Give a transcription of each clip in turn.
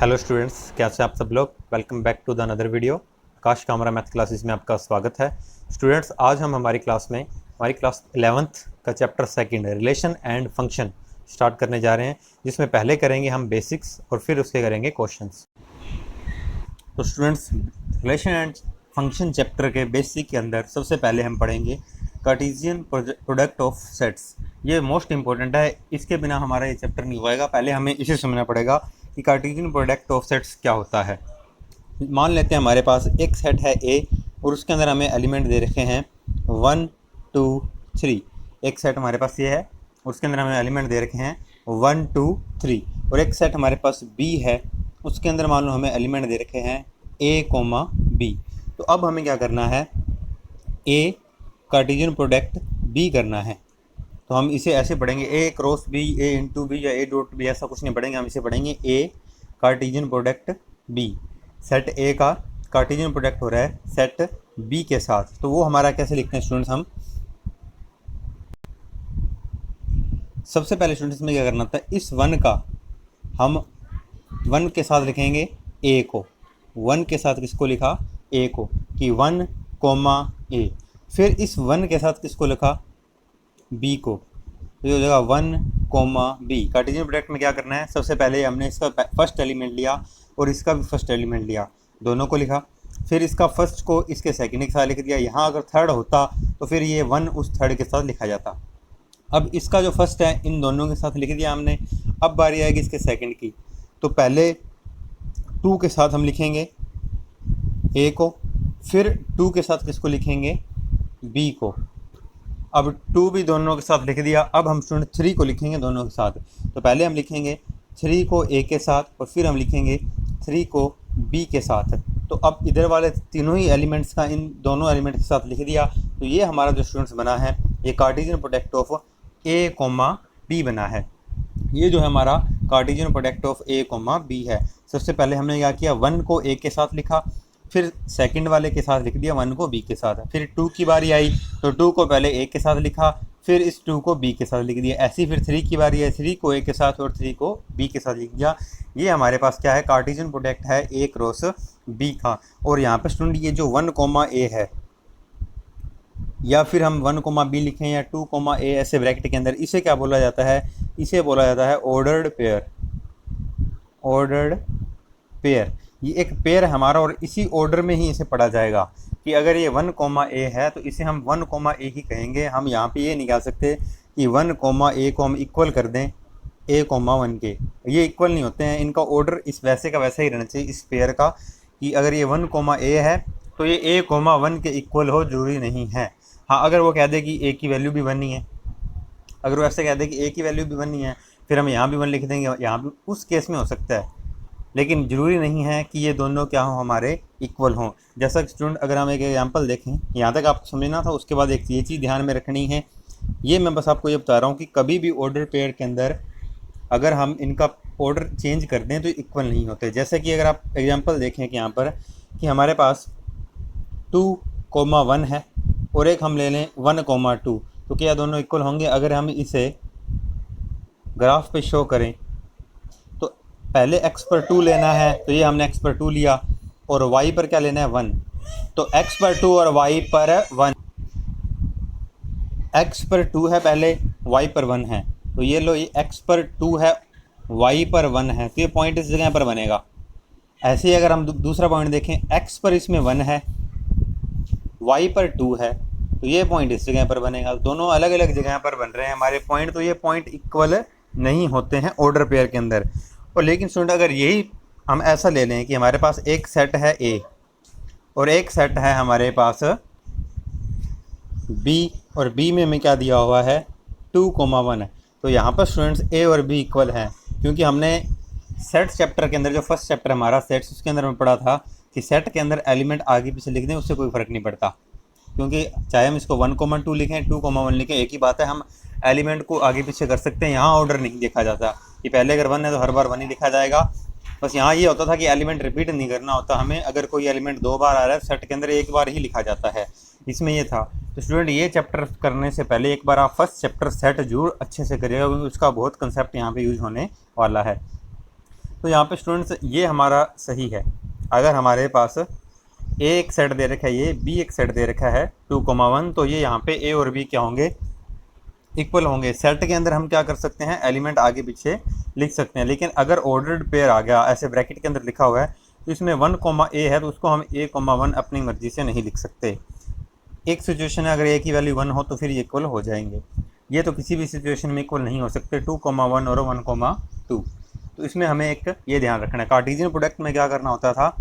Hello students, कैसे आप सब लोग। Welcome back to the another video. Aakash Kamra math classes में आपका स्वागत है। स्टूडेंट्स, आज हम हमारी क्लास 11th का chapter second relation and function start करने जा रहे हैं, जिसमें पहले करेंगे हम बेसिक्स और फिर उसके करेंगे क्वेश्चंस। तो students, relation and function chapter के बेसिक के अंदर सबसे पहले हम पढ़ेंगे कार्टेशियन प्रोडक्ट ऑफ सेट्स। ये मोस्ट इंपॉर्टेंट है, इसके बिना हमारा ये चैप्टर नहीं होएगा। पहले हमें इसे समझना पड़ेगा कि कार्टेशियन प्रोडक्ट ऑफ सेट्स क्या होता है। मान लेते हैं हमारे पास एक सेट है ए और उसके अंदर हमें एलिमेंट दे रखे हैं 1 2 3। एक सेट हमारे पास ये है, उसके अंदर हमें एलिमेंट दे रखे हैं 1 2 3। और एक सेट हमारे पास बी है, उसके अंदर मान लो हमें एलिमेंट दे रखे हैं ए कोमा बी। तो अब हमें क्या करना है, ए कार्टेशियन प्रोडक्ट बी करना है। तो हम इसे ऐसे पढ़ेंगे ए क्रॉस बी, ए इंटू बी या ए डॉट बी, ऐसा कुछ नहीं पढ़ेंगे। हम इसे पढ़ेंगे A Cartesian product B. Set A का कार्टेशियन प्रोडक्ट हो रहा है सेट बी के साथ। तो वो हमारा कैसे लिखते हैं स्टूडेंट्स, हम सबसे पहले स्टूडेंट्स में क्या करना था, इस वन का हम वन के साथ लिखेंगे ए को। वन के साथ किसको लिखा, ए को, कि 1 कोमा ए। फिर इस वन के साथ किसको लिखा, बी को। तो ये हो जाएगा 1 कोमा बी। कार्टेशियन प्रोडक्ट में क्या करना है, सबसे पहले हमने इसका फर्स्ट एलिमेंट लिया और इसका भी फर्स्ट एलिमेंट लिया, दोनों को लिखा। फिर इसका फर्स्ट को इसके सेकंड के साथ लिख दिया। यहाँ अगर थर्ड होता तो फिर ये 1 उस थर्ड के साथ लिखा जाता। अब इसका जो फर्स्ट है इन दोनों के साथ लिख दिया हमने। अब बारी आएगी इसके सेकंड की, तो पहले 2 के साथ हम लिखेंगे ए को, फिर 2 के साथ किसको लिखेंगे, बी को। अब 2 भी दोनों के साथ लिख दिया। अब हम स्टूडेंट 3 को लिखेंगे दोनों के साथ। तो पहले हम लिखेंगे 3 को ए के साथ और फिर हम लिखेंगे 3 को बी के साथ। तो अब इधर वाले तीनों ही एलिमेंट्स का इन दोनों एलिमेंट के साथ लिख दिया। तो ये हमारा जो स्टूडेंट्स बना है, ये Cartesian product of A comma B बना है। ये जो है हमारा Cartesian product of A comma B है। सबसे पहले हमने क्या किया, 1 को ए के साथ लिखा, फिर सेकंड वाले के साथ लिख दिया 1 को बी के साथ। फिर 2 की बारी आई तो 2 को पहले ए के साथ लिखा, फिर इस 2 को बी के साथ लिख दिया। ऐसी फिर 3 की बारी आई, 3 को ए के साथ और 3 को बी के साथ लिख दिया। ये हमारे पास क्या है, कार्टेशियन प्रोडक्ट है ए क्रॉस बी का। और यहाँ पर स्टूडेंट ये जो 1 कोमा ए है, या फिर हम 1 कोमा बी लिखें या 2 कोमा ए ऐसे ब्रैकेट के अंदर, इसे क्या बोला जाता है, इसे बोला जाता है ऑर्डर्ड पेयर। ऑर्डर्ड पेयर, ये एक पेयर है हमारा और इसी ऑर्डर में ही इसे पढ़ा जाएगा। कि अगर ये 1 कोमा ए है तो इसे हम 1 कोमा ए ही कहेंगे। हम यहाँ पे ये नहीं कह सकते कि 1 कोमा ए को हम इक्वल कर दें ए कोमा 1 के। ये इक्वल नहीं होते हैं, इनका ऑर्डर इस वैसे का वैसा ही रहना चाहिए इस पेयर का। कि अगर ये 1 कोमा ए है तो ये ए कोमा 1 के इक्वल हो, जरूरी नहीं है। हाँ, अगर वो कह दे कि ए की वैल्यू भी 1 ही है, अगर वो ऐसे कह दे कि ए की वैल्यू भी 1 ही है, फिर हम यहाँ भी 1 लिख देंगे, यहाँ भी, उस केस में हो सकता है। लेकिन ज़रूरी नहीं है कि ये दोनों क्या हों, हमारे इक्वल हों। जैसा कि स्टूडेंट अगर हम एक एग्जांपल देखें, यहाँ तक आपको समझना था, उसके बाद एक ये चीज़ ध्यान में रखनी है। ये मैं बस आपको ये बता रहा हूँ कि कभी भी ऑर्डर पेयर के अंदर अगर हम इनका ऑर्डर चेंज कर दें तो इक्वल नहीं होते। जैसे कि अगर आप एग्जांपल देखें कि यहाँ पर कि हमारे पास 2 कोमा 1 है और एक हम ले लें 1 कोमा 2, तो क्या दोनों इक्वल होंगे। अगर हम इसे ग्राफ पे शो करें तो पहले x पर 2 लेना है, तो ये हमने x पर 2 लिया, और y पर क्या लेना है 1। तो x पर 2 और y पर 1, x पर 2 है पहले, y पर 1 है। तो ये लो, ये x पर 2 है, y पर 1 है, तो ये पॉइंट इस जगह पर बनेगा। ऐसे ही अगर हम दूसरा पॉइंट देखें, x पर इसमें 1 है, y पर 2 है, तो ये पॉइंट इस जगह पर बनेगा। दोनों अलग अलग जगह पर बन रहे हैं हमारे पॉइंट, तो ये पॉइंट इक्वल नहीं होते हैं ऑर्डर पेयर के अंदर। और लेकिन स्टूडेंट अगर यही हम ऐसा ले लें कि हमारे पास एक सेट है ए और एक सेट है हमारे पास बी, और बी में हमें क्या दिया हुआ है 2 कोमा 1 है, तो यहाँ पर स्टूडेंट्स ए और बी इक्वल हैं। क्योंकि हमने सेट चैप्टर के अंदर, जो फर्स्ट चैप्टर हमारा सेट्स, उसके अंदर में पढ़ा था कि सेट के अंदर एलिमेंट आगे पीछे लिख दें उससे कोई फ़र्क नहीं पड़ता। क्योंकि चाहे हम इसको 1 कोमा 2 लिखें, 2 कोमा 1 लिखें, एक ही बात है, हम एलिमेंट को आगे पीछे कर सकते हैं। यहाँ ऑर्डर नहीं देखा जाता कि पहले अगर 1 है तो हर बार 1 ही लिखा जाएगा। बस यहाँ ये होता था कि एलिमेंट रिपीट नहीं करना होता हमें। अगर कोई एलिमेंट 2 बार आ रहा है सेट के अंदर, एक बार ही लिखा जाता है, इसमें ये था। तो स्टूडेंट ये चैप्टर करने से पहले एक बार आप फर्स्ट चैप्टर सेट जरूर अच्छे से करिएगा, क्योंकि उसका बहुत कंसेप्ट यहाँ पे यूज होने वाला है। तो यहाँ पे स्टूडेंट्स ये हमारा सही है। अगर हमारे पास ए एक सेट दे रखा है, ये बी एक सेट दे रखा है 2,1, तो ये यहाँ पे ए और बी क्या होंगे, इक्वल होंगे। सेट के अंदर हम क्या कर सकते हैं, एलिमेंट आगे पीछे लिख सकते हैं। लेकिन अगर ऑर्डर्ड पेयर आ गया, ऐसे ब्रैकेट के अंदर लिखा हुआ है, तो इसमें 1, ए है, तो उसको हम A, 1 अपनी मर्जी से नहीं लिख सकते। एक सिचुएशन है अगर ए की वैल्यू 1 हो तो फिर ये इक्वल हो जाएंगे। ये तो किसी भी सिचुएशन में इक्वल नहीं हो सकते 2,1 और 1,2। तो इसमें हमें एक ये ध्यान रखना है, कार्टेशियन प्रोडक्ट में क्या करना होता था,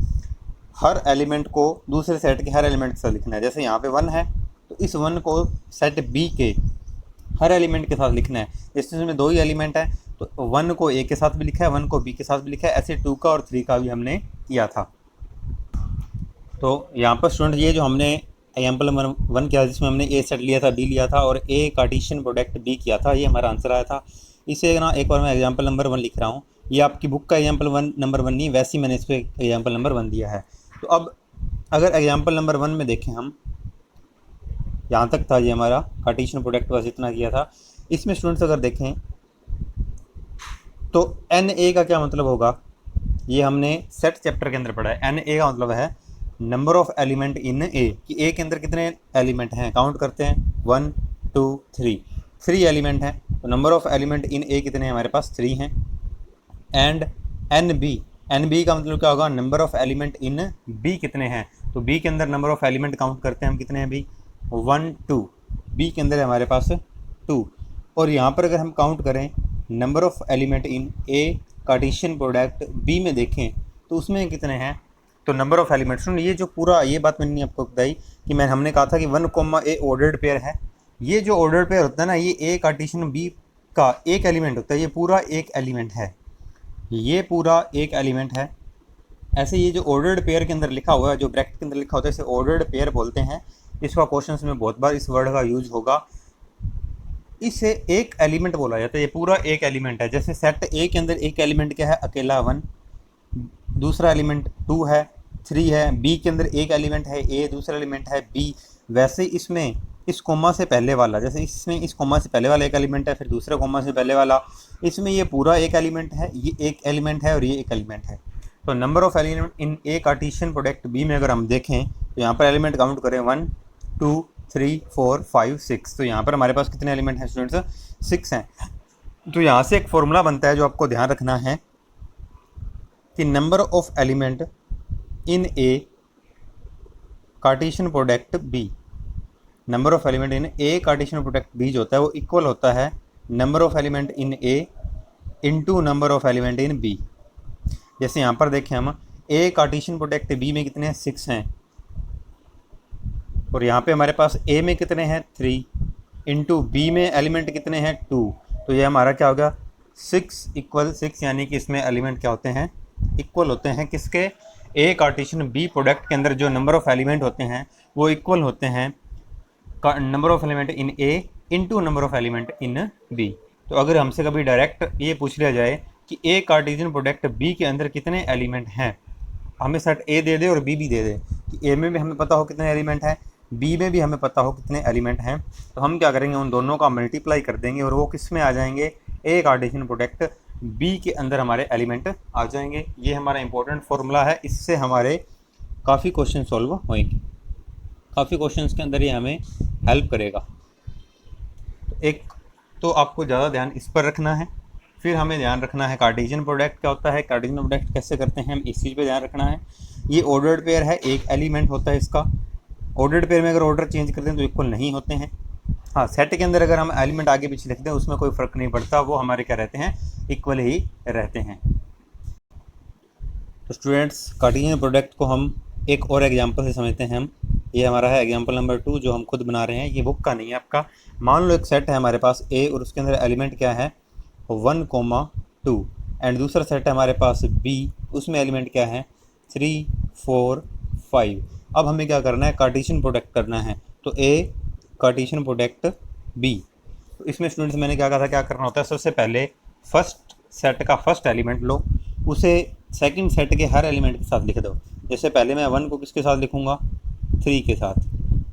हर एलिमेंट को दूसरे सेट के हर एलिमेंट से लिखना है। जैसे यहाँ पे 1 है तो इस 1 को सेट बी के हर एलिमेंट के साथ लिखना है। इसमें 2 ही एलिमेंट है, तो 1 को ए के साथ भी लिखा है, 1 को बी के साथ भी लिखा है। ऐसे 2 का और 3 का भी हमने किया था। तो यहाँ पर स्टूडेंट ये जो हमने एग्जाम्पल नंबर 1 किया जिसमें हमने ए सेट लिया था, बी लिया था और ए कार्टेशियन प्रोडक्ट बी किया था, ये हमारा आंसर आया था। इसे ना एक बार मैं एग्जाम्पल नंबर 1 लिख रहा हूँ, ये आपकी बुक का एग्जाम्पल नंबर 1 नहीं, वैसे ही मैंने इसको एग्जाम्पल नंबर 1 दिया है। तो अब अगर एग्जाम्पल नंबर 1 में देखें हम, यहाँ तक था ये हमारा कार्टेशियन प्रोडक्ट, बस इतना किया था। इसमें स्टूडेंट्स अगर देखें तो एन ए का क्या मतलब होगा, ये हमने सेट चैप्टर के अंदर पढ़ा है। एन ए का मतलब है नंबर ऑफ एलिमेंट इन ए, कि ए के अंदर कितने एलिमेंट हैं, काउंट करते हैं 1 2 3 एलिमेंट हैं। तो नंबर ऑफ एलिमेंट इन ए कितने हैं, हमारे पास 3 हैं। एंड एन बी का मतलब क्या होगा, number of element in B कितने हैं। तो बी के अंदर नंबर ऑफ एलिमेंट काउंट करते हैं हम, कितने हैं भी 1 2, बी के अंदर है हमारे पास 2। और यहाँ पर अगर हम काउंट करें number of element in A Cartesian product B में देखें तो उसमें कितने हैं, तो नंबर ऑफ एलिमेंट्स, ये जो पूरा, ये बात मैंने आपको बताई कि हमने कहा था कि 1, ए ऑर्डर्ड पेयर है। ये जो ऑर्डर्ड पेयर होता है ना, ये ए कार्टेशियन बी का एक एलिमेंट होता है, ये पूरा एक एलिमेंट है, ये पूरा एक एलिमेंट है। ऐसे ये जो ऑर्डर्ड पेयर के अंदर लिखा हुआ है, जो ब्रैकेट के अंदर लिखा होता है, इसे ऑर्डर्ड पेयर बोलते हैं। इसका क्वेश्चंस में बहुत बार इस वर्ड का यूज होगा। इसे एक एलिमेंट बोला जाता है, ये पूरा एक एलिमेंट है। जैसे सेट ए के अंदर एक एलिमेंट क्या है, अकेला 1, दूसरा एलिमेंट 2 है, 3 है। बी के अंदर एक एलिमेंट है ए, दूसरा एलिमेंट है बी। वैसे इसमें इस कोमा से पहले वाला, जैसे इसमें इस कोमा से पहले वाला एक एलिमेंट है, फिर दूसरे कोमा से पहले वाला, इसमें ये पूरा एक एलिमेंट है, ये एक एलिमेंट है और ये एक एलिमेंट है। तो number of element in A Cartesian product B में अगर हम देखें तो यहाँ पर एलिमेंट काउंट करें 1 2 3 4 5 6, तो यहाँ पर हमारे पास कितने एलिमेंट हैं स्टूडेंट्स, 6 हैं। तो यहाँ से एक फॉर्मूला बनता है जो आपको ध्यान रखना है कि number of element in A Cartesian product B, number of element in A Cartesian product B जो होता है वो इक्वल होता है number of element in A into number of element in B. जैसे यहाँ पर देखें हम, ए कार्टेशियन प्रोडक्ट बी में कितने हैं, 6 हैं, और यहाँ पे हमारे पास ए में कितने हैं 3, इंटू बी में एलिमेंट कितने हैं 2। तो ये हमारा क्या होगा 6 = 6, यानी कि इसमें एलिमेंट क्या होते हैं, इक्वल होते हैं। किसके, ए कार्टेशियन बी प्रोडक्ट के अंदर जो नंबर ऑफ एलिमेंट होते हैं वो इक्वल होते हैं number of element in A into number of element in B. तो अगर हमसे कभी डायरेक्ट ये पूछ लिया जाए कि ए कार्टेशियन प्रोडक्ट बी के अंदर कितने एलिमेंट हैं, हमें सेट ए दे दे और बी भी दे दे, कि ए में भी हमें पता हो कितने एलिमेंट हैं, बी में भी हमें पता हो कितने एलिमेंट हैं, तो हम क्या करेंगे, उन दोनों का मल्टीप्लाई कर देंगे और वो किस में आ जाएंगे, ए कार्टेशियन प्रोडक्ट बी के अंदर हमारे एलिमेंट आ जाएंगे। ये हमारा इंपॉर्टेंट फार्मूला है, इससे हमारे काफ़ी क्वेश्चन सॉल्व होंगे, काफ़ी क्वेश्चंस के अंदर ये हमें हेल्प करेगा। तो एक तो आपको ज़्यादा ध्यान इस पर रखना है, फिर हमें ध्यान रखना है कार्टेशियन प्रोडक्ट क्या होता है, कार्टेशियन प्रोडक्ट कैसे करते हैं, हम इस चीज़ पे ध्यान रखना है। ये ऑर्डर्ड पेयर है, एक एलिमेंट होता है इसका। ऑर्डर्ड पेयर में अगर ऑर्डर चेंज करते हैं तो इक्वल नहीं होते हैं। हाँ, सेट के अंदर अगर हम एलिमेंट आगे पीछे लिखते हैं उसमें कोई फ़र्क नहीं पड़ता, वो हमारे क्या रहते हैं, इक्वल ही रहते हैं। तो स्टूडेंट्स, कार्टेशियन प्रोडक्ट को हम एक और एग्जांपल से समझते हैं हम। ये हमारा है एग्जांपल नंबर 2 जो हम खुद बना रहे हैं, ये बुक का नहीं है आपका। मान लो एक सेट है हमारे पास ए और उसके अंदर एलिमेंट क्या है 1, 2, एंड दूसरा सेट है हमारे पास बी, उसमें एलिमेंट क्या है 3, 4, 5। अब हमें क्या करना है, कार्टेशियन प्रोडक्ट करना है। तो ए कार्टेशियन प्रोडक्ट बी, तो इसमें स्टूडेंट्स मैंने क्या कहा था, क्या करना होता है, सबसे पहले फर्स्ट सेट का फर्स्ट एलिमेंट लो, उसे सेकंड सेट के हर एलिमेंट के साथ लिख दो। जैसे पहले मैं 1 को किसके साथ लिखूँगा, 3 के साथ,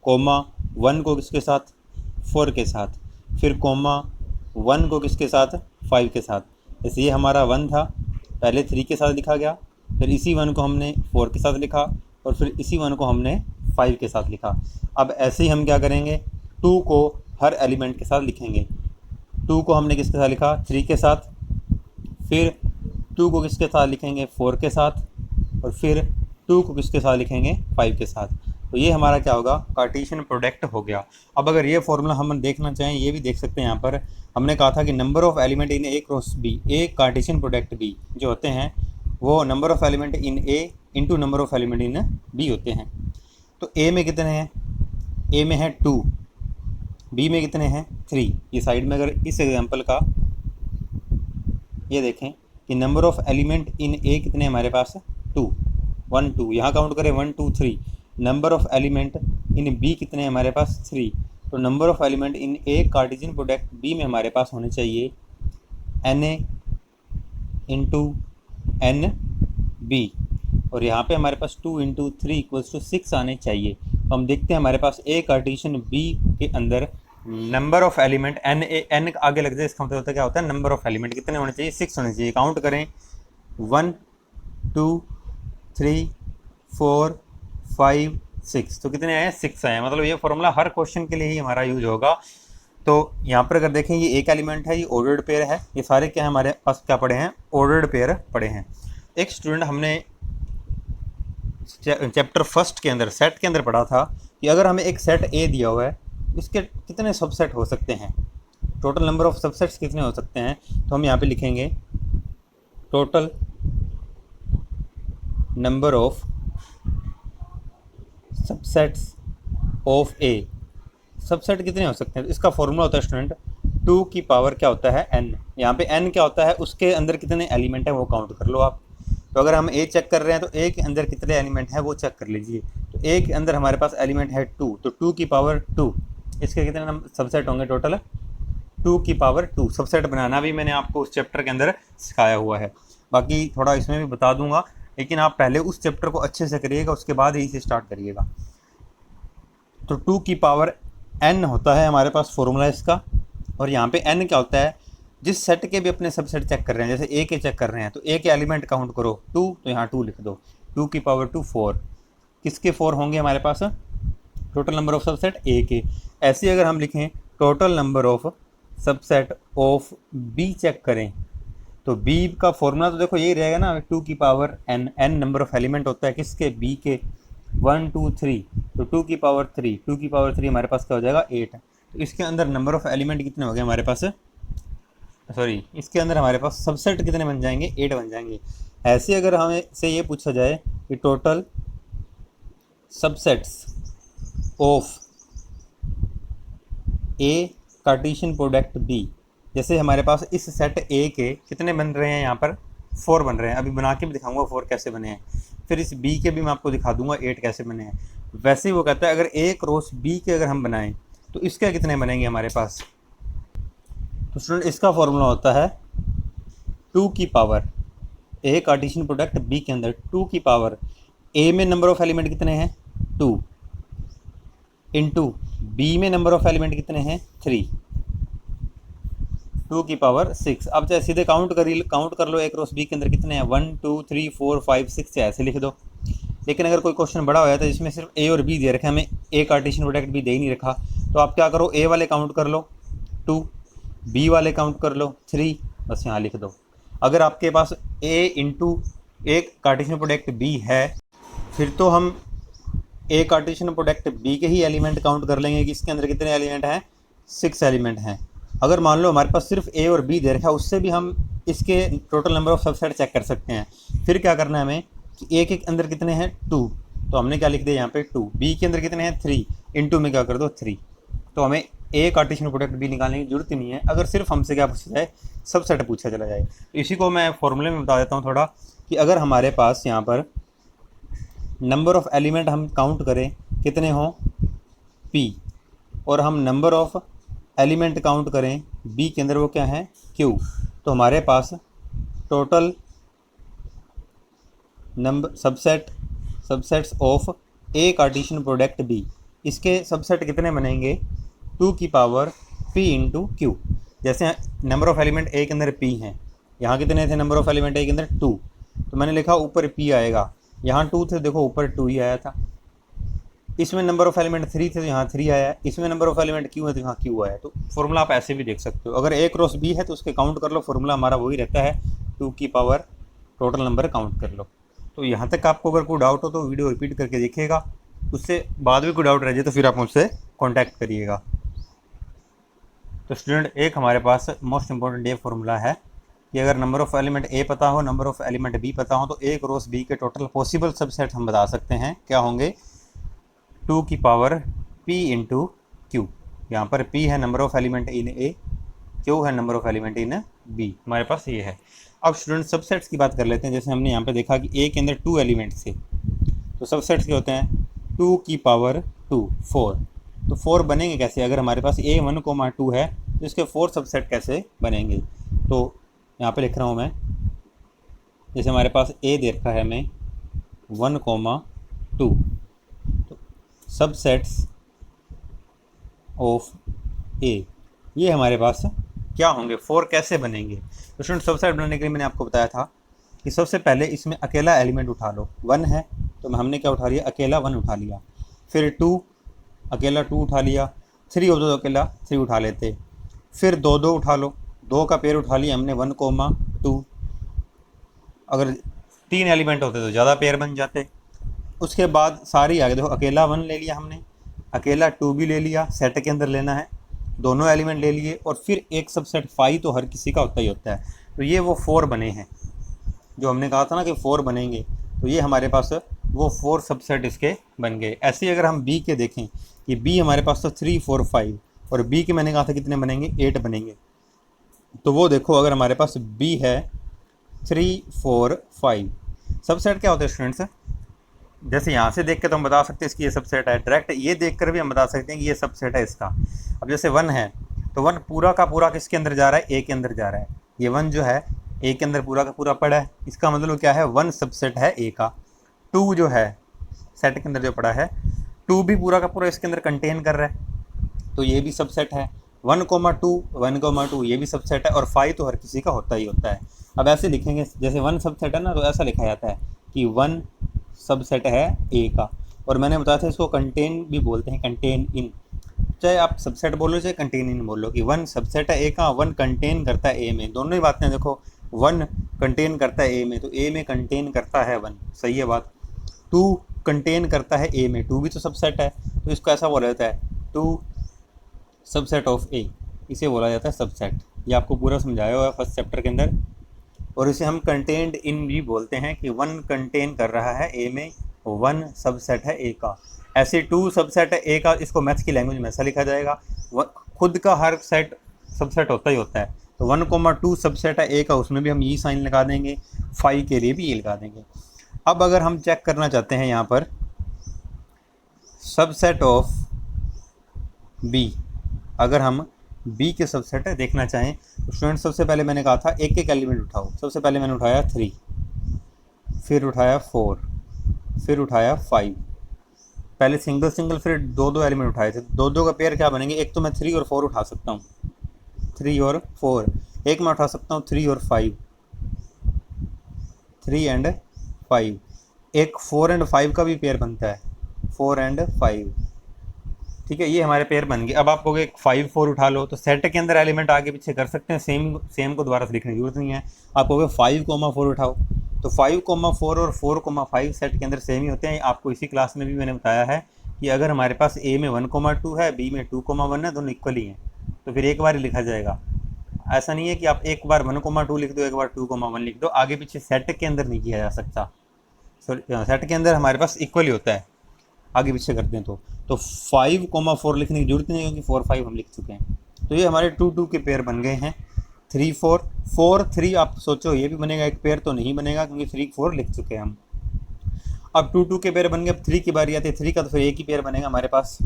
कोमा 1 को किसके साथ, 4 के साथ, फिर कोमा 1 को किसके साथ, 5 के साथ। जैसे ये हमारा 1 था, पहले 3 के साथ लिखा गया, फिर इसी 1 को हमने 4 के साथ लिखा, और फिर इसी 1 को हमने 5 के साथ लिखा। अब ऐसे ही हम क्या करेंगे, 2 को हर एलिमेंट के साथ लिखेंगे। 2 को हमने किसके साथ लिखा, 3 के साथ, फिर 2 को किसके साथ लिखेंगे, 4 के साथ, और फिर 2 को किसके साथ लिखेंगे, 5 के साथ। तो ये हमारा क्या होगा, कार्टेशियन प्रोडक्ट हो गया। अब अगर ये फॉर्मूला हम देखना चाहें, ये भी देख सकते हैं। यहाँ पर हमने कहा था कि number of element in A cross B, A Cartesian product B जो होते हैं वो number of element in A into number of element in B होते हैं। तो ए में कितने हैं, ए में है 2, बी में कितने हैं 3। ये साइड में अगर इस एग्जांपल का ये देखें कि नंबर ऑफ़ एलिमेंट इन ए कितने हमारे पास, 2, 1 2, यहाँ काउंट करें 1 2 3। Number of element in B कितने हमारे पास, 3। तो number of element in A Cartesian product B में हमारे पास होने चाहिए N A into N B, और यहाँ पे हमारे पास 2 इंटू 3 इक्वल्स टू 6 आने चाहिए। तो हम देखते हैं हमारे पास ए कार्टेशियन बी के अंदर नंबर ऑफ़ एलिमेंट एन आगे लग जाए, इसका मतलब होता है क्या होता है, नंबर ऑफ़ एलिमेंट कितने होने चाहिए, 6 होने चाहिए। काउंट करें 1 2 3 4 5 6, तो कितने आए, 6 आए। मतलब ये फॉर्मूला हर क्वेश्चन के लिए ही हमारा यूज होगा। तो यहाँ पर अगर देखें, ये एक एलिमेंट है, ये ऑर्डर्ड पेयर है, ये सारे क्या है हमारे पास, क्या पढ़े हैं, ऑर्डर्ड पेयर पढ़े हैं। एक स्टूडेंट हमने चैप्टर फर्स्ट के अंदर सेट के अंदर पढ़ा था कि अगर हमें एक सेट ए दिया हुआ है, इसके कितने सबसेट हो सकते हैं, टोटल नंबर ऑफ सबसेट्स कितने हो सकते हैं। तो हम यहाँ पे लिखेंगे total number of subsets of A, subset कितने हो सकते हैं। तो इसका फॉर्मूला होता है स्टूडेंट 2 की पावर क्या होता है, n। यहाँ पे n क्या होता है, उसके अंदर कितने एलिमेंट हैं वो काउंट कर लो आप। तो अगर हम a चेक कर रहे हैं तो a के अंदर कितने एलिमेंट हैं वो चेक कर लीजिए। तो a के अंदर हमारे पास एलिमेंट है 2, तो 2 की पावर 2, इसके कितने सबसेट होंगे, टोटल 2 की पावर 2। सबसेट बनाना भी मैंने आपको उस चैप्टर के अंदर सिखाया हुआ है, बाकी थोड़ा इसमें भी बता दूंगा, लेकिन आप पहले उस चैप्टर को अच्छे से करिएगा, उसके बाद ही इसे स्टार्ट करिएगा। तो 2 की पावर n होता है हमारे पास फॉर्मूला इसका। और यहाँ पे n क्या होता है, जिस सेट के भी अपने सबसेट चेक कर रहे हैं, जैसे a के चेक कर रहे हैं तो a के एलिमेंट काउंट करो 2, तो यहाँ 2 लिख दो, 2 की पावर 2 4। किसके 4 होंगे हमारे पास, total number of subset a के। ऐसे ही अगर हम लिखें total number of subset of b check करें, तो b का फॉर्मूला तो देखो यही रहेगा ना, 2 की power n number of element होता है किसके, b के, 1 2 3, तो 2 की पावर 3, 2 की पावर 3 हमारे पास क्या हो जाएगा, 8। तो इसके अंदर नंबर ऑफ़ एलिमेंट कितने हो गए हमारे पास, सॉरी इसके अंदर हमारे पास सबसेट कितने बन जाएंगे, 8 बन जाएंगे। ऐसे अगर हमें से ये पूछा जाए कि total subsets of A Cartesian product B, जैसे हमारे पास इस सेट ए के कितने बन रहे हैं, यहाँ पर 4 बन रहे हैं, अभी बना के भी दिखाऊंगा 4 कैसे बने हैं, फिर इस बी के भी मैं आपको दिखा दूंगा 8 कैसे बने हैं। वैसे ही वो कहता है अगर ए क्रॉस बी के अगर हम बनाएं तो इसके कितने बनेंगे हमारे पास। तो स्टूडेंट इसका फॉर्मूला होता है 2 की पावर ए कार्टेशियन प्रोडक्ट बी के अंदर 2 की पावर ए में नंबर ऑफ़ एलिमेंट कितने हैं 2, इंटू बी में नंबर ऑफ़ एलिमेंट कितने हैं 3, 2 की पावर 6। अब चाहे सीधे काउंट कर लो ए क्रॉस बी के अंदर कितने हैं 1 2 3 4 5 6, ऐसे लिख दो। लेकिन अगर कोई क्वेश्चन बड़ा हो जाता है जिसमें सिर्फ ए और बी दे रखे, हमें ए कार्टेशियन प्रोडक्ट बी दे ही नहीं रखा, तो आप क्या करो, ए वाले काउंट कर लो 2, बी वाले काउंट कर लो 3, बस यहाँ लिख दो। अगर आपके पास ए इंटू ए कार्टेशियन प्रोडक्ट बी है, फिर तो हम ए कार्टेशियन प्रोडक्ट बी के ही एलिमेंट काउंट कर लेंगे कि इसके अंदर कितने एलिमेंट हैं, 6 एलिमेंट हैं। अगर मान लो हमारे पास सिर्फ ए और बी दे रखा है, उससे भी हम इसके total number of subset check कर सकते हैं। फिर क्या करना है हमें कि ए के अंदर कितने हैं 2, तो हमने क्या लिख दिया यहाँ पे 2, बी के अंदर कितने हैं 3, इंटू में क्या कर दो 3, तो हमें ए कार्टेशियन प्रोडक्ट बी निकालने की जरूरत ही नहीं है। अगर सिर्फ हमसे क्या पूछा जाए, सबसेट पूछा चला जाए। तो इसी को मैं फॉर्मूले में बता देता हूँ थोड़ा, कि अगर हमारे पास यहाँ पर नंबर ऑफ़ एलिमेंट हम काउंट करें कितने हों p, और हम नंबर ऑफ़ एलिमेंट काउंट करें b के अंदर, वो क्या है q, तो हमारे पास total number subsets of A Cartesian product b, इसके सबसेट कितने बनेंगे 2 की पावर p इंटू क्यू। जैसे नंबर ऑफ़ एलिमेंट ए के अंदर p हैं, यहाँ कितने थे नंबर ऑफ एलिमेंट ए के अंदर 2, तो मैंने लिखा ऊपर पी आएगा, यहाँ 2 थे, देखो ऊपर 2 ही आया था। इसमें नंबर ऑफ एलिमेंट 3 थे तो यहाँ 3 आया, इसमें नंबर ऑफ एलिमेंट क्यू है तो यहाँ क्यू आया। तो फॉर्मूला आप ऐसे भी देख सकते हो, अगर ए क्रॉस बी है तो उसके काउंट कर लो, फॉर्मूला हमारा वही रहता है 2 की पावर टोटल नंबर काउंट कर लो। तो यहाँ तक आपको अगर कोई डाउट हो तो वीडियो रिपीट करके देखिएगा, उससे बाद में कोई डाउट रह जाए तो फिर आप मुझसे कॉन्टैक्ट करिएगा। तो स्टूडेंट एक हमारे पास मोस्ट इंपॉर्टेंट ये फॉर्मूला है कि अगर नंबर ऑफ एलिमेंट ए पता हो, नंबर ऑफ एलिमेंट बी पता हो, तो ए क्रॉस बी के टोटल पॉसिबल सबसेट हम बता सकते हैं, क्या होंगे 2 की पावर p इंटू क्यू। यहाँ पर p है number of element in A, q है number of element in b, हमारे पास ये है। अब स्टूडेंट सबसेट्स की बात कर लेते हैं। जैसे हमने यहाँ पे देखा कि a के अंदर 2 एलिमेंट थे, तो सबसेट्स क्या होते हैं 2 की पावर 2 4। तो 4 बनेंगे कैसे, अगर हमारे पास a 1, 2 है तो इसके 4 सबसेट कैसे बनेंगे। तो यहाँ पे लिख रहा हूँ मैं, जैसे हमारे पास a दे रखा है हमें 1, 2, तो सबसेट्स ऑफ a ये हमारे पास क्या होंगे, 4 कैसे बनेंगे। तो स्टूडेंट सबसेट बनाने के लिए मैंने आपको बताया था कि सबसे पहले इसमें अकेला एलिमेंट उठा लो, 1 है तो हमने क्या उठा लिया, अकेला 1 उठा लिया, फिर 2 अकेला 2 उठा लिया, 3 हो तो अकेला 3 उठा लेते, फिर 2 उठा लो, 2 का पेयर उठा लिया हमने 1, 2। अगर 3 एलिमेंट होते तो ज़्यादा पेयर बन जाते। उसके बाद सारी आगे देखो, अकेला 1 ले लिया हमने, अकेला 2 भी ले लिया, सेट के अंदर लेना है, दोनों एलिमेंट ले लिए, और फिर एक सबसेट 5 तो हर किसी का होता ही होता है। तो ये वो 4 बने हैं जो हमने कहा था ना कि 4 बनेंगे, तो ये हमारे पास वो 4 सबसेट इसके बन गए। ऐसे ही अगर हम बी के देखें कि बी हमारे पास तो 3, 4, 5, और बी के मैंने कहा था कितने बनेंगे 8 बनेंगे। तो वो देखो अगर हमारे पास बी है 3, 4, 5, सबसेट क्या होते हैं स्टूडेंट्स, जैसे यहाँ से देख के तो हम बता सकते हैं इसकी ये सबसेट है, डायरेक्ट ये देख कर भी हम बता सकते हैं कि ये सबसेट है इसका। अब जैसे 1 है तो 1 पूरा का पूरा किसके अंदर जा रहा है, ए के अंदर जा रहा है, ये 1 जो है ए के अंदर पूरा का पूरा पड़ा है, इसका मतलब क्या है 1 सबसेट है ए का। 2 जो है सेट के अंदर जो पड़ा है, 2 भी पूरा का पूरा इसके अंदर कंटेन कर रहा है, तो ये भी सबसेट है। 1, 2 ये भी सबसेट है, और 5 तो हर किसी का होता ही होता है। अब ऐसे लिखेंगे, जैसे 1 सबसेट है ना तो ऐसा लिखा जाता है कि 1 सबसेट है ए का, और मैंने बताया था इसको कंटेन भी बोलते हैं, कंटेन इन, चाहे आप सबसेट बोलो चाहे कंटेन इन बोलो, कि 1 सबसेट है ए का, 1 कंटेन करता है ए में, दोनों ही बातें देखो, 1 कंटेन करता है ए में तो ए में कंटेन करता है 1, सही है बात। 2 कंटेन करता है ए में, 2 भी तो सबसेट है, तो इसको ऐसा बोला जाता है 2 सबसेट ऑफ ए, इसे बोला जाता है सबसेट। ये आपको पूरा समझाया हुआ है फर्स्ट चैप्टर के अंदर। और इसे हम कंटेंट इन भी बोलते हैं कि 1 कंटेन कर रहा है ए में, 1 सबसेट है ए का। ऐसे 2 सबसेट है ए का, इसको मैथ्स की लैंग्वेज में ऐसा लिखा जाएगा, खुद का हर सेट सबसेट होता ही होता है, तो 1, 2 सबसेट है ए का, उसमें भी हम ये साइन लगा देंगे, 5 के लिए भी ये लगा देंगे। अब अगर हम चेक करना चाहते हैं यहाँ पर सबसेट ऑफ बी, अगर हम बी के सबसेट देखना चाहें तो स्टूडेंट सबसे पहले मैंने कहा था एक एक एलिमेंट उठाओ। सबसे पहले मैंने उठाया 3, फिर उठाया 4, फिर उठाया 5, पहले सिंगल सिंगल फिर 2 एलिमेंट उठाए थे, 2 का पेयर क्या बनेंगे, एक तो मैं 3 और 4 उठा सकता हूँ, 3 और 4, एक मैं उठा सकता हूँ 3 और 5, 3 एंड 5, एक 4 एंड 5 का भी पेयर बनता है, 4 एंड 5, ठीक है, ये हमारे पेयर बन गए। अब आप कहोगे 5, 4 उठा लो, तो सेट के अंदर एलिमेंट आगे पीछे कर सकते हैं, सेम को दोबारा से लिखने की जरूरत नहीं है। आप कहोगे 5, 4 उठाओ, तो 5, 4 और 4, 5 सेट के अंदर सेम ही होते हैं। आपको इसी क्लास में भी मैंने बताया है कि अगर हमारे पास ए में 1, 2 है, बी में 2, 1 है, दोनों इक्वल ही हैं, तो फिर एक बार ही लिखा जाएगा। ऐसा नहीं है कि आप एक बार 1, 2 लिख दो, एक बार 2, 1 लिख दो, आगे पीछे सेट के अंदर नहीं किया जा सकता। सेट के अंदर हमारे पास इक्वल ही होता है, आगे पीछे करते हैं तो 5, 4 लिखने की जरूरत नहीं है क्योंकि 4, 5 हम लिख चुके हैं। तो ये हमारे 2, 2 के पेयर बन गए हैं। 3, 4, 4, 3 आप सोचो ये भी बनेगा एक पेयर, तो नहीं बनेगा क्योंकि 3, 4 लिख चुके हैं हम। अब 2, 2 के पेयर बन गए, अब 3 की बारी आती है, 3 का तो फिर एक ही पेयर बनेगा हमारे पास,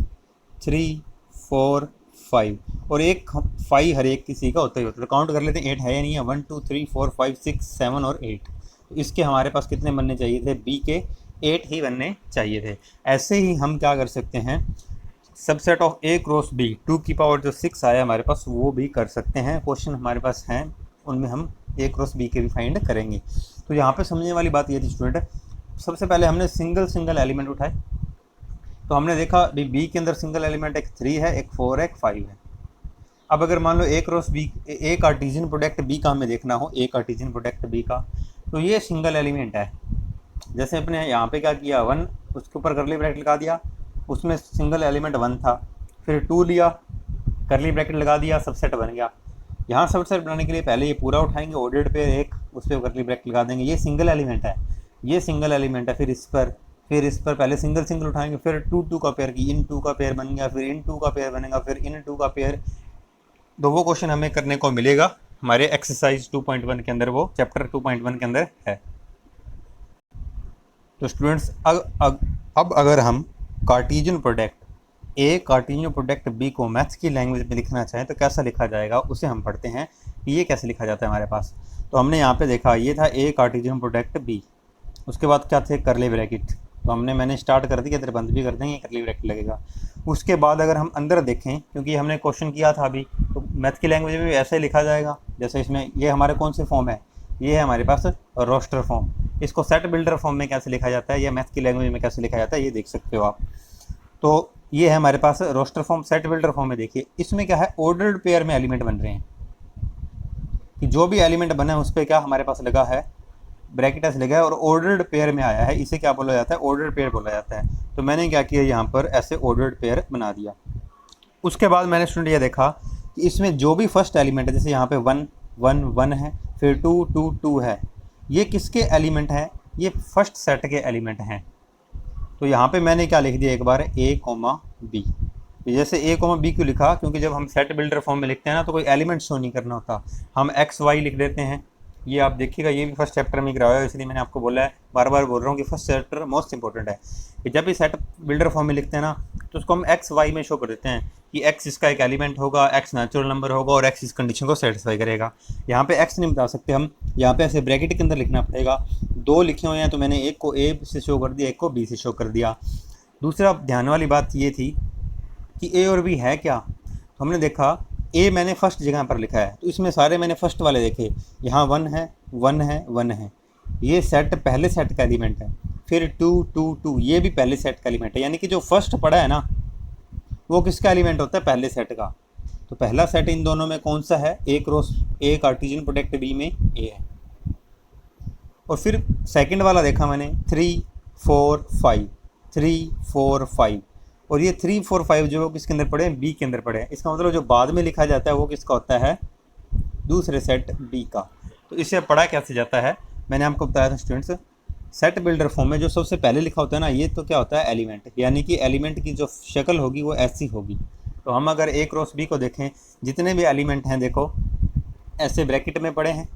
3, 4, 5, और एक 5 हर एक किसी का होता ही होता है। तो काउंट कर लेते हैं 8 है या नहीं है, 1, 2, 3, 4, 5, 6, 7 और 8। तो इसके हमारे पास कितने बनने चाहिए थे, बी के 8 ही बनने चाहिए थे। ऐसे ही हम क्या कर सकते हैं, subset of A cross B 2 की पावर जो 6 आया हमारे पास वो भी कर सकते हैं। क्वेश्चन हमारे पास हैं उनमें हम ए क्रॉस बी के भी फाइंड करेंगे। तो यहाँ पे समझने वाली बात ये थी स्टूडेंट, सबसे पहले हमने सिंगल एलिमेंट उठाए। तो हमने देखा भाई बी के अंदर सिंगल एलिमेंट एक 3 है, एक 4 है, एक 5 है। अब अगर मान लो ए cross B, A Cartesian product B का हमें देखना हो, ए कार्टेशियन प्रोडक्ट बी का, तो ये सिंगल एलिमेंट है। जैसे अपने यहाँ पे क्या किया, 1 उसके ऊपर करली ब्रैकेट लगा दिया, उसमें सिंगल एलिमेंट 1 था, फिर 2 लिया, करली ब्रैकेट लगा दिया, सबसेट बन गया। यहाँ सबसेट बनाने के लिए पहले ये पूरा उठाएंगे, ऑर्डर्ड पेयर एक, उस पर करली ब्रैकेट लगा देंगे, ये सिंगल एलिमेंट है, ये सिंगल एलिमेंट है। फिर इस पर पहले सिंगल उठाएंगे, फिर 2 का पेयर की इन 2 का पेयर बन गया, फिर इन 2 का पेयर बनेगा, फिर इन 2 का पेयर। तो वो क्वेश्चन हमें करने को मिलेगा हमारे एक्सरसाइज 2.1 के अंदर, वो चैप्टर 2.1 के अंदर है। तो स्टूडेंट्स अब अगर हम Cartesian product A Cartesian product B को मैथ्स की लैंग्वेज में लिखना चाहें तो कैसा लिखा जाएगा, उसे हम पढ़ते हैं कि ये कैसे लिखा जाता है हमारे पास। तो हमने यहाँ पे देखा ये था ए कार्टेशियन प्रोडक्ट बी, उसके बाद क्या थे करली ब्रैकेट, तो मैंने स्टार्ट कर दिया, तेरे बंद भी कर देंगे, करली ब्रैकेट लगेगा। उसके बाद अगर हम अंदर देखें, क्योंकि हमने क्वेश्चन किया था अभी, तो मैथ की लैंग्वेज में भी ऐसे ही लिखा जाएगा। जैसे इसमें ये हमारे कौन से फॉर्म है, ये है हमारे पास रोस्टर फॉर्म। इसको सेट बिल्डर फॉर्म में कैसे लिखा जाता है या मैथ की लैंग्वेज में कैसे लिखा जाता है ये देख सकते हो आप। तो ये है हमारे पास roster form, set builder form में। देखिए इसमें क्या है, ऑर्डर्ड पेयर में एलिमेंट बन रहे हैं, कि जो भी एलिमेंट बना है उस पर क्या हमारे पास लगा है, ब्रैकेट ऐसे लगा है और ऑर्डर्ड पेयर में आया है, इसे क्या बोला जाता है, ऑर्डर्ड पेयर बोला जाता है। तो मैंने क्या किया, यहाँ पर ऐसे ऑर्डर्ड पेयर बना दिया। उसके बाद मैंने स्टूडेंट ये देखा कि इसमें जो भी फर्स्ट एलिमेंट है, जैसे यहाँ पे 1 1 1 है, फिर 2 2 2 है, ये किसके एलिमेंट हैं, ये फर्स्ट सेट के एलिमेंट हैं। तो यहाँ पे मैंने क्या लिख दिया एक बार, ए कॉमा बी। जैसे ए कॉमा बी क्यों लिखा, क्योंकि जब हम सेट बिल्डर फॉर्म में लिखते हैं ना तो कोई एलिमेंट शो नहीं करना होता, हम एक्स वाई लिख देते हैं। ये आप देखिएगा, ये भी फर्स्ट चैप्टर में कराया है, इसलिए मैंने आपको बोला है, बार बार बोल रहा हूँ कि फर्स्ट चैप्टर मोस्ट इंपॉर्टेंट है। कि जब भी सेट बिल्डर फॉर्म में लिखते हैं ना तो उसको हम एक्स वाई में शो कर देते हैं कि एक्स इसका एक एलिमेंट होगा, एक्स नेचुरल नंबर होगा और एक्स इस कंडीशन को सेटिस्फाई करेगा। यहाँ पे एक्स नहीं बता सकते हम, यहाँ पे ऐसे ब्रैकेट के अंदर लिखना पड़ेगा। 2 लिखे हुए हैं तो मैंने एक को ए से शो कर दिया, एक को बी से शो कर दिया। दूसरा ध्यान वाली बात ये थी कि ए और बी है क्या, तो हमने देखा ए मैंने फर्स्ट जगह पर लिखा है, तो इसमें सारे मैंने फर्स्ट वाले देखे, यहाँ 1 है 1 है 1 है, ये सेट पहले सेट का एलिमेंट है। फिर 2 2 2, ये भी पहले सेट का एलिमेंट है, यानी कि जो फर्स्ट पड़ा है ना वो किसका एलिमेंट होता है, पहले सेट का। तो पहला सेट इन दोनों में कौन सा है, A cross A Cartesian product B में ए है। और फिर सेकंड वाला देखा मैंने 3 4 5 3 4 5, और ये 3 4 5 जो किसके अंदर पड़े हैं, बी के अंदर पड़े हैं। इसका मतलब जो बाद में लिखा जाता है वो किसका होता है, दूसरे सेट बी का। तो इसे पढ़ा कैसे जाता है, मैंने आपको बताया था स्टूडेंट्स, सेट बिल्डर फॉर्म में जो सबसे पहले लिखा होता है ना, ये तो क्या होता है एलिमेंट, यानी कि एलिमेंट की जो शक्ल होगी वो ऐसी होगी। तो हम अगर ए क्रॉस बी को देखें, जितने भी एलिमेंट हैं देखो ऐसे ब्रैकेट में पड़े हैं,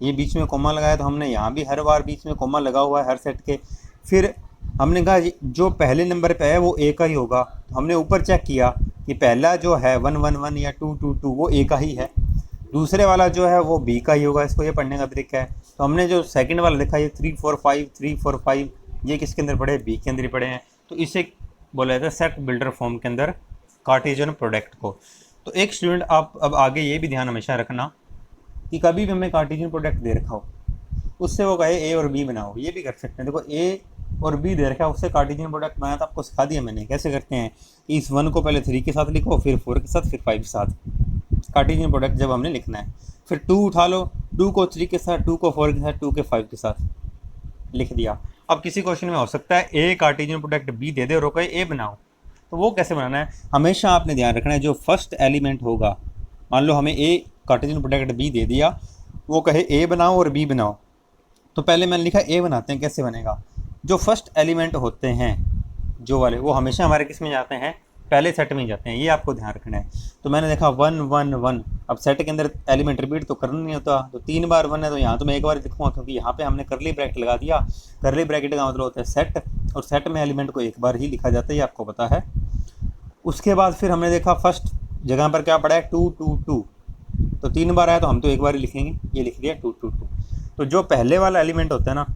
ये बीच में कोमा लगाया, तो हमने यहाँ भी हर बार बीच में कोमा लगा हुआ है हर सेट के। फिर हमने कहा जो पहले नंबर पे है वो ए का ही होगा, तो हमने ऊपर चेक किया कि पहला जो है 1 1 1 या 2 2 2 वो ए का ही है, दूसरे वाला जो है वो बी का ही होगा। इसको ये पढ़ने का तरीका है। तो हमने जो सेकंड वाला लिखा ये 3 4 5 3 4 5, ये किसके अंदर पड़े, बी के अंदर ही पड़े हैं। तो इसे बोला जाता है सेट बिल्डर फॉर्म के अंदर कार्टेशियन प्रोडक्ट को। तो एक स्टूडेंट आप अब आगे ये भी ध्यान हमेशा रखना कि कभी भी हमें कार्टेशियन प्रोडक्ट दे रखा हो, उससे वो कहे ए और बी बनाओ, ये भी कर सकते हैं। देखो ए और बी दे रखा है, उससे कार्टेशियन प्रोडक्ट बनाया तो आपको सिखा दिया मैंने कैसे करते हैं। इस 1 को पहले 3 के साथ लिखो, फिर 4 के साथ, फिर 5 के साथ, कार्टेशियन प्रोडक्ट जब हमने लिखना है। फिर 2 उठा लो, 2 को 3 के साथ, 2 को 4 के साथ, 2 के 5 के साथ लिख दिया। अब किसी क्वेश्चन में हो सकता है ए कार्टेशियन प्रोडक्ट बी दे दे और कहे ए बनाओ, तो वो कैसे बनाना है, हमेशा आपने ध्यान रखना है जो फर्स्ट एलिमेंट होगा, मान लो हमें ए कार्टेशियन प्रोडक्ट बी दे दिया, वो कहे ए बनाओ और बी बनाओ, तो पहले मैंने लिखा ए बनाते हैं। कैसे बनेगा, जो फर्स्ट एलिमेंट होते हैं जो वाले, वो हमेशा हमारे किस में जाते हैं, पहले सेट में ही जाते हैं, ये आपको ध्यान रखना है। तो मैंने देखा 1 1 1, अब सेट के अंदर एलिमेंट रिपीट तो करना नहीं होता, तो 3 बार 1 है तो यहाँ तो मैं एक बार लिखूँगा, क्योंकि यहाँ पे हमने करली ब्रैकेट लगा दिया। करली ब्रैकेट का मतलब होता है सेट, और सेट में एलिमेंट को एक बार ही लिखा जाता है, ये आपको पता है। उसके बाद फिर हमने देखा फर्स्ट जगह पर क्या पड़ा है, 2 2 2, तो 3 बार आया तो हम तो एक बार ही लिखेंगे, ये लिख दिया 2 2 2। तो जो पहले वाला एलिमेंट होता है ना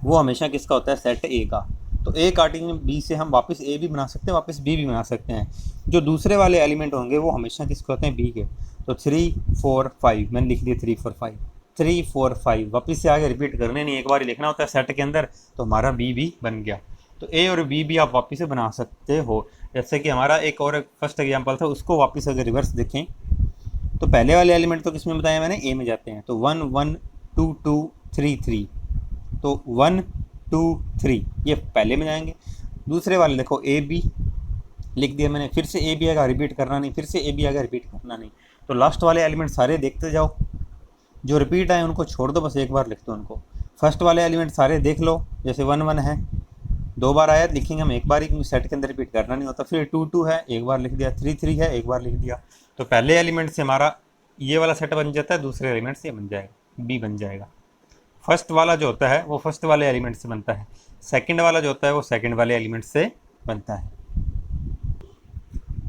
वो हमेशा किसका होता है, सेट ए का। तो ए कार्टेशियन बी से हम वापस ए भी बना सकते हैं, वापस बी भी बना सकते हैं। जो दूसरे वाले एलिमेंट होंगे वो हमेशा किसके होते हैं, बी के। तो 3 4 5 मैंने लिख दिया 3 4 5। 3 4 5 वापस से आगे रिपीट करने नहीं, एक बार ही लिखना होता है सेट के अंदर, तो हमारा बी भी बन गया। तो ए और बी भी आप वापस से बना सकते हो। जैसे कि हमारा एक और फर्स्ट एग्जांपल था, उसको वापस अगर रिवर्स देखें तो पहले वाले एलिमेंट तो किसमें बताया मैंने, ए में जाते हैं। तो 1 1 2 2 3 3, तो 1 2 3 ये पहले में जाएंगे। दूसरे वाले देखो ए बी लिख दिया मैंने, फिर से ए बी आएगा, रिपीट करना नहीं, फिर से ए बी आएगा, रिपीट करना नहीं। तो लास्ट वाले एलिमेंट सारे देखते जाओ, जो रिपीट आए उनको छोड़ दो, बस एक बार लिख दो उनको। फर्स्ट वाले एलिमेंट सारे देख लो, जैसे 1 1 है 2 बार आया लिखेंगे हम एक बार ही, क्योंकि सेट के अंदर रिपीट करना नहीं होता। फिर 2 2 है एक बार लिख दिया, 3 3 है एक बार लिख दिया। तो पहले एलिमेंट से हमारा ये वाला सेट बन जाता है, दूसरे एलिमेंट से बन जाएगा, बी बन जाएगा। फर्स्ट वाला जो होता है वो फर्स्ट वाले एलिमेंट से बनता है, सेकंड वाला जो होता है वो सेकंड वाले एलिमेंट से बनता है।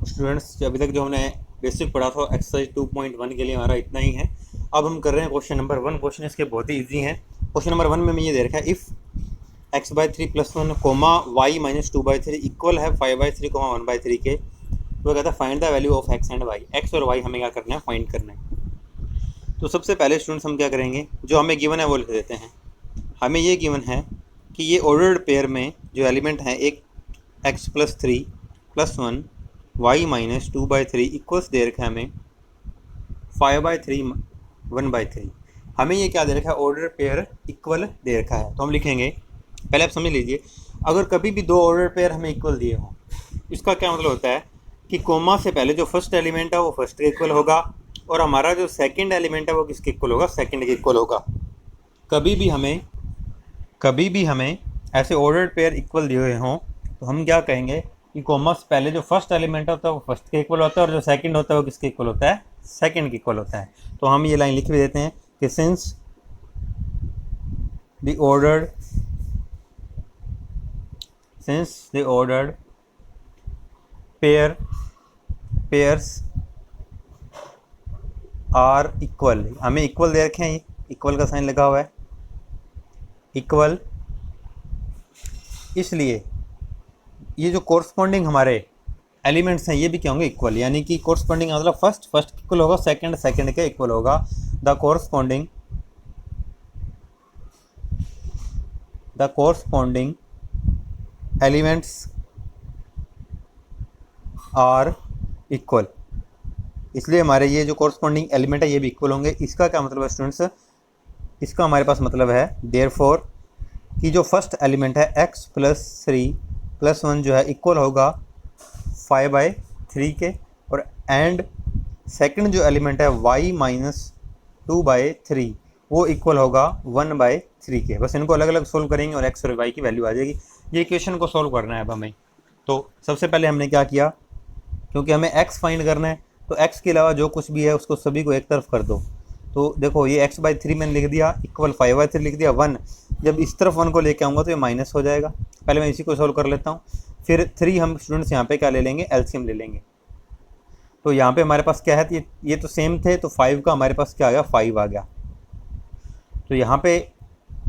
स्टूडेंट्स अभी तक जो हमने बेसिक पढ़ा था एक्सरसाइज 2.1 के लिए हमारा इतना ही है। अब हम कर रहे हैं क्वेश्चन नंबर 1। क्वेश्चन इसके बहुत ही ईजी है। क्वेश्चन नंबर 1 में मैं ये दे रखा है, if x/3 + 1 coma y - 2/3 equal है 5/3 कोमा 1/3 के, तो कहता है find the value of x and y। x और y हमें क्या करना है, फाइंड करना है। तो सबसे पहले स्टूडेंट्स हम क्या करेंगे, जो हमें गिवन है वो लिख देते हैं। हमें ये गिवन है कि ये ऑर्डर्ड पेयर में जो एलिमेंट है, एक x + 3 + 1 y - 2/3 इक्वल्स दे रखा है हमें 5/3 1/3। हमें ये क्या दे रखा है, ऑर्डर पेयर इक्वल दे रखा है। तो हम लिखेंगे, पहले आप समझ लीजिए, अगर कभी भी दो ऑर्डर पेयर हमें इक्वल दिए हों, इसका क्या मतलब होता है कि कोमा से पहले जो फर्स्ट एलिमेंट है वो फर्स्ट के इक्वल होगा, और हमारा जो सेकंड एलिमेंट है वो किसके इक्वल होगा, सेकंड के इक्वल होगा। कभी भी हमें ऐसे ऑर्डर पेयर इक्वल दिए हुए हों तो हम क्या कहेंगे कि कोमा से पहले जो फर्स्ट एलिमेंट होता है वो फर्स्ट के इक्वल होता है, और जो सेकंड होता है वो किसके इक्वल होता है, सेकंड के इक्वल होता है। तो हम ये लाइन लिख भी देते हैं कि since the ordered pairs are equal, हमें इक्वल दे रखे हैं, ये इक्वल का साइन लगा हुआ है, इक्वल, इसलिए ये जो कोरस्पॉन्डिंग हमारे एलिमेंट्स हैं ये भी क्या होंगे, इक्वल। यानी कि कोरस्पॉन्डिंग मतलब फर्स्ट के इक्वल होगा, सेकंड के इक्वल होगा। The corresponding elements are equal, इसलिए हमारे ये जो कोरस्पॉन्डिंग एलिमेंट है ये भी इक्वल होंगे। इसका क्या मतलब है स्टूडेंट्स, इसका हमारे पास मतलब है देयरफॉर कि जो फर्स्ट एलिमेंट है x + 3 + 1 जो है इक्वल होगा 5/3 के, और एंड सेकंड जो एलिमेंट है y - 2/3 वो इक्वल होगा 1/3 के। बस इनको अलग अलग सोल्व करेंगे और x और y की वैल्यू आ जाएगी। ये इक्वेशन को सोल्व करना है अब हमें। तो सबसे पहले हमने क्या किया, क्योंकि हमें x फाइंड करना है तो x के अलावा जो कुछ भी है उसको सभी को एक तरफ कर दो। तो देखो ये x/3 मैंने लिख दिया, इक्वल 5/3 लिख दिया, 1 जब इस तरफ 1 को लेके आऊँगा तो ये माइनस हो जाएगा। पहले मैं इसी को सोल्व कर लेता हूँ। फिर 3 हम स्टूडेंट्स यहाँ पे क्या ले लेंगे, एलसीएम ले लेंगे। तो यहाँ पे हमारे पास क्या है, ये तो सेम थे, तो 5 का हमारे पास क्या आ गया, 5 आ गया। तो यहाँ पे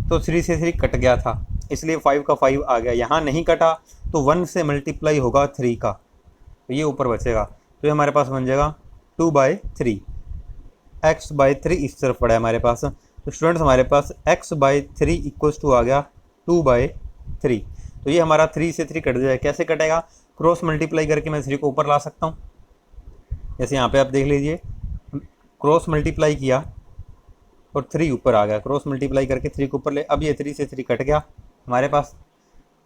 तो 3 से 3 कट गया था, इसलिए 5 का 5 आ गया। यहाँ नहीं कटा तो 1 से मल्टीप्लाई होगा 3 का, तो ये ऊपर बचेगा। तो ये हमारे पास बन जाएगा 2/3, x/3 इस तरफ पड़ा है हमारे पास। तो स्टूडेंट्स हमारे पास x/3 इक्वल्स टू आ गया 2/3। तो ये हमारा 3 से 3 कट जाएगा। कैसे कटेगा, क्रॉस मल्टीप्लाई करके मैं 3 को ऊपर ला सकता हूँ। जैसे यहाँ पे आप देख लीजिए, क्रॉस मल्टीप्लाई किया और 3 ऊपर आ गया, क्रॉस मल्टीप्लाई करके 3 को ऊपर ले, अब ये 3 से 3 कट गया हमारे पास,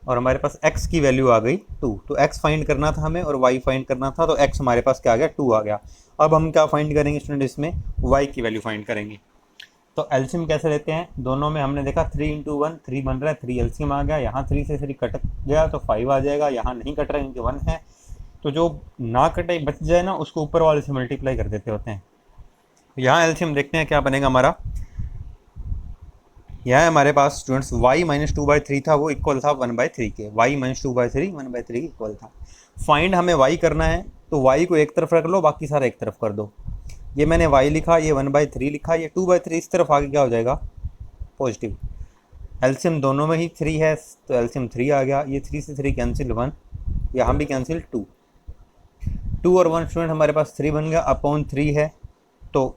और हमारे पास x की वैल्यू आ गई 2। तो x फाइंड करना था हमें और y फाइंड करना था, तो x हमारे पास क्या आ गया, 2 आ गया। अब हम क्या फाइंड करेंगे स्टूडेंट, इसमें y की वैल्यू फाइंड करेंगे। तो एलसीएम कैसे लेते हैं, दोनों में हमने देखा 3 × 1 3 बन रहा है, 3 एलसीएम आ गया। यहाँ 3 से 3 कट गया तो 5 आ जाएगा, यहाँ नहीं कट रहा है क्योंकि 1 है। तो जो ना कटे बच जाए ना उसको ऊपर वाले से मल्टीप्लाई कर देते होते हैं। यहाँ एलसीएम देखते हैं क्या बनेगा हमारा। यहाँ हमारे पास स्टूडेंट्स y - 2/3 था, वो इक्वल था 1/3 के। y - 2/3 1/3 इक्वल था। फाइंड हमें y करना है, तो y को एक तरफ रख लो, बाकी सारा एक तरफ कर दो। ये मैंने y लिखा, ये 1/3 लिखा, ये 2/3 इस तरफ आगे क्या हो जाएगा, पॉजिटिव। एलसीएम दोनों में ही 3 है तो एलसीएम 3 आ गया। ये 3 से 3 कैंसिल 1, यहाँ भी कैंसिल 2 और 1 स्टूडेंट हमारे पास 3 बन गया, अपॉन 3 है तो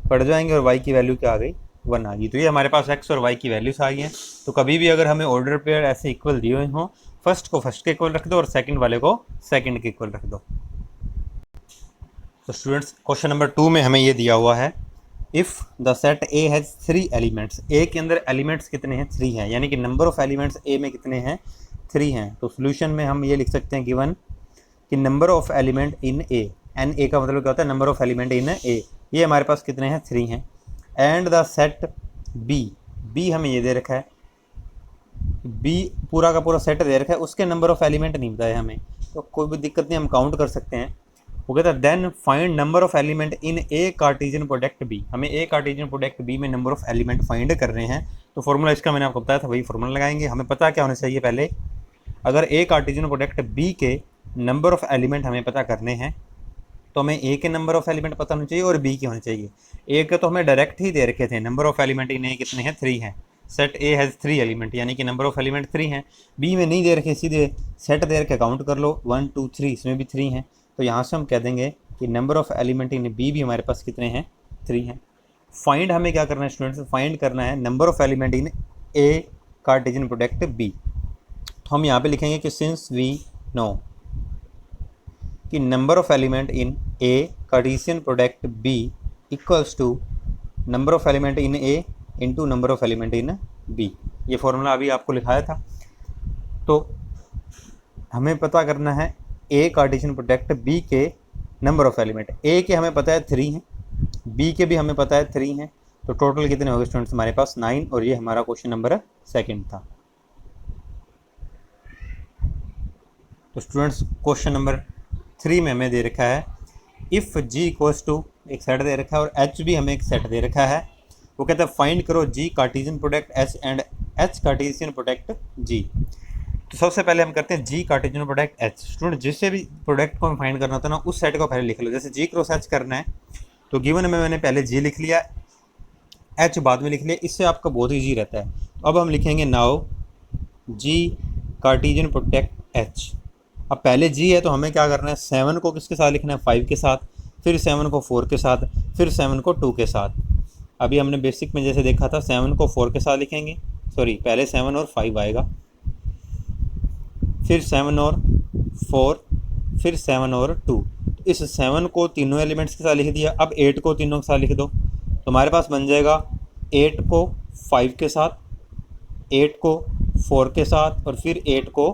पढ़ जाएंगे और y की वैल्यू क्या आ गई, 1 आ गई। तो ये हमारे पास x और y की वैल्यूज आ गई हैं। तो कभी भी अगर हमें ऑर्डर पेयर ऐसे इक्वल दिए हुए हों, फर्स्ट को फर्स्ट के इक्वल रख दो और सेकंड वाले को सेकंड के इक्वल रख दो। तो स्टूडेंट्स क्वेश्चन नंबर 2 में हमें ये दिया हुआ है, if the set A has 3 elements, A के अंदर एलिमेंट्स कितने हैं, 3 हैं, यानी कि नंबर ऑफ एलिमेंट्स ए में कितने हैं, 3 हैं। तो सोल्यूशन में हम ये लिख सकते हैं गिवन कि number of element in A, n A का मतलब क्या होता है, number of element in A, ये हमारे पास कितने हैं, 3 हैं। And the set B, B हमें ये दे रखा है, बी पूरा का पूरा सेट दे रखा है, उसके नंबर ऑफ एलिमेंट नहीं बताया हमें, तो कोई भी दिक्कत नहीं, हम काउंट कर सकते हैं। वो कहता है then find number of element in A Cartesian product B, हमें ए कार्टेशियन प्रोडक्ट बी में नंबर ऑफ एलिमेंट फाइंड कर रहे हैं। तो फॉर्मूला इसका मैंने आपको बताया था, वही फॉर्मूला लगाएंगे। हमें पता क्या होना चाहिए, पहले अगर ए कार्टेशियन प्रोडक्ट बी के नंबर ऑफ एलिमेंट हमें पता करने हैं तो हमें ए के नंबर ऑफ एलिमेंट पता होने चाहिए और बी के होने चाहिए। ए के तो हमें डायरेक्ट ही दे रखे थे, नंबर ऑफ एलिमेंट इन ए कितने हैं, 3 हैं। सेट ए हैज़ 3 एलिमेंट, यानी कि नंबर ऑफ एलिमेंट 3 हैं। बी में नहीं दे रखे, सीधे सेट दे रखे, काउंट कर लो, 1 2 3, इसमें भी 3 हैं। तो यहाँ से हम कह देंगे कि number of element in B भी हमारे पास कितने हैं, 3 हैं। फाइंड हमें क्या करना है स्टूडेंट्स, फाइंड करना है number of element in A Cartesian product B. तो हम यहाँ पे लिखेंगे कि सिंस वी नो कि number of element in A Cartesian product B equals to number of element in A into number of element in B, ये formula अभी आपको लिखाया था। तो हमें पता करना है ए कार्टेशियन प्रोडक्ट बी के नंबर ऑफ एलिमेंट, ए के हमें पता है 3 हैं, बी के भी हमें पता है 3 हैं। तो टोटल कितने हो गए स्टूडेंट्स हमारे पास, 9, और ये हमारा क्वेश्चन नंबर 2 था। तो स्टूडेंट्स क्वेश्चन नंबर 3 में हमें दे रखा है इफ़ जी इक्वल्स टू, एक सेट दे रखा है और एच भी हमें एक सेट दे रखा है। वो कहता है फाइंड करो G Cartesian product H and H Cartesian product G. तो सबसे पहले हम करते हैं G Cartesian product H. Student जिससे भी प्रोडक्ट को हमें फाइंड करना होता है ना, उस सेट को पहले लिख लो। जैसे जी क्रॉस एच करना है तो गिवन में मैंने पहले जी लिख लिया, एच बाद में लिख लिया, इससे आपका बहुत ईजी रहता है। तो अब हम लिखेंगे नाउ जी कार्टेशियन प्रोडक्ट एच। अब पहले जी है तो हमें क्या करना है, 7 को किसके साथ लिखना है, 5 के साथ, फिर 7 को 4 के साथ, फिर 7 को 2 के साथ। अभी हमने बेसिक में जैसे देखा था 7 को 4 के साथ लिखेंगे, सॉरी पहले 7 और 5 आएगा, फिर 7 और 4, फिर 7 और 2। इस 7 को तीनों एलिमेंट्स के साथ लिख दिया। अब 8 को तीनों के साथ लिख दो, तो हमारे पास बन जाएगा 8 को 5 के साथ, 8 को 4 के साथ, और फिर 8 को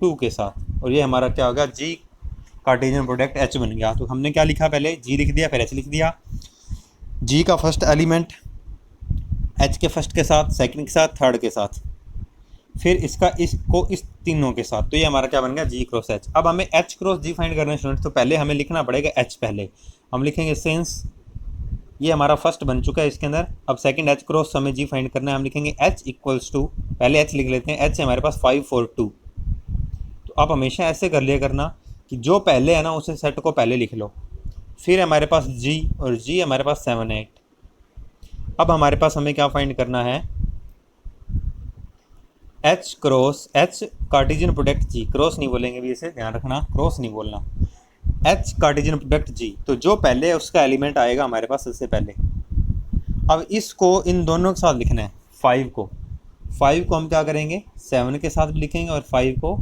2 के साथ, और ये हमारा क्या होगा, जी कार्टेशियन प्रोडक्ट एच बन गया। तो हमने क्या लिखा, पहले जी लिख दिया, फिर एच लिख दिया। जी का फर्स्ट एलिमेंट एच के फर्स्ट के साथ, सेकंड के साथ, थर्ड के साथ, फिर इसको इस तीनों के साथ। तो ये हमारा क्या बन गया, जी क्रॉस एच। अब हमें एच क्रॉस जी फाइंड करना है स्टूडेंट्स, तो पहले हमें लिखना पड़ेगा एच। पहले हम लिखेंगे सिंस, ये हमारा फर्स्ट बन चुका है इसके अंदर। अब सेकंड एच क्रॉस हमें जी फाइंड करना है, हम लिखेंगे एच इक्वल्स टू, पहले एच लिख लेते हैं, एच है हमारे पास 5 4 2। तो आप हमेशा ऐसे कर लिया करना कि जो पहले है ना उसे सेट को पहले लिख लो, फिर हमारे पास जी, और जी हमारे पास 7 8। अब हमारे पास हमें क्या फाइंड करना है, H cross H Cartesian product G, cross नहीं बोलेंगे भी, इसे ध्यान रखना, क्रॉस नहीं बोलना, एच कार्टेशियन प्रोडक्ट जी। तो जो पहले है उसका एलिमेंट आएगा हमारे पास सबसे पहले। अब इसको इन दोनों के साथ लिखना है, 5 को हम क्या करेंगे, 7 के साथ भी लिखेंगे और 5 को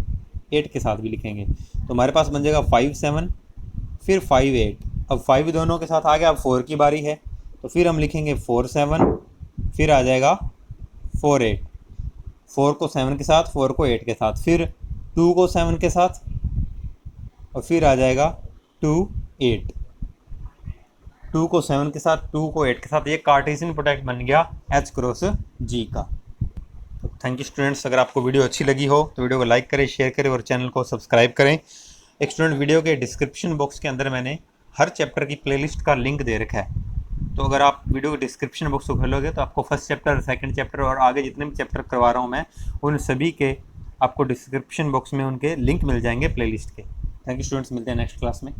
8 के साथ भी लिखेंगे। तो हमारे पास बन जाएगा 5 7, फिर 5 8। अब 5 दोनों के साथ आ गया, अब 4 की बारी है, तो फिर हम लिखेंगे 4 7, फिर आ जाएगा 4 8। 4 को 7 के साथ, 4 को 8 के साथ, फिर 2 को 7 के साथ, और फिर आ जाएगा 2 8। 2 को 7 के साथ, 2 को 8 के साथ, ये कार्टेशियन प्रोडक्ट बन गया एच क्रॉस जी का। तो थैंक यू स्टूडेंट्स। अगर आपको वीडियो अच्छी लगी हो तो वीडियो को लाइक करें, शेयर करें और चैनल को सब्सक्राइब करें। एक स्टूडेंट, वीडियो के डिस्क्रिप्शन बॉक्स के अंदर मैंने हर चैप्टर की प्लेलिस्ट का लिंक दे रखा है। तो अगर आप वीडियो के डिस्क्रिप्शन बॉक्स को खोलोगे तो आपको फर्स्ट चैप्टर, सेकंड चैप्टर और आगे जितने भी चैप्टर करवा रहा हूँ मैं, उन सभी के आपको डिस्क्रिप्शन बॉक्स में उनके लिंक मिल जाएंगे प्लेलिस्ट के। थैंक यू स्टूडेंट्स, मिलते हैं नेक्स्ट क्लास में।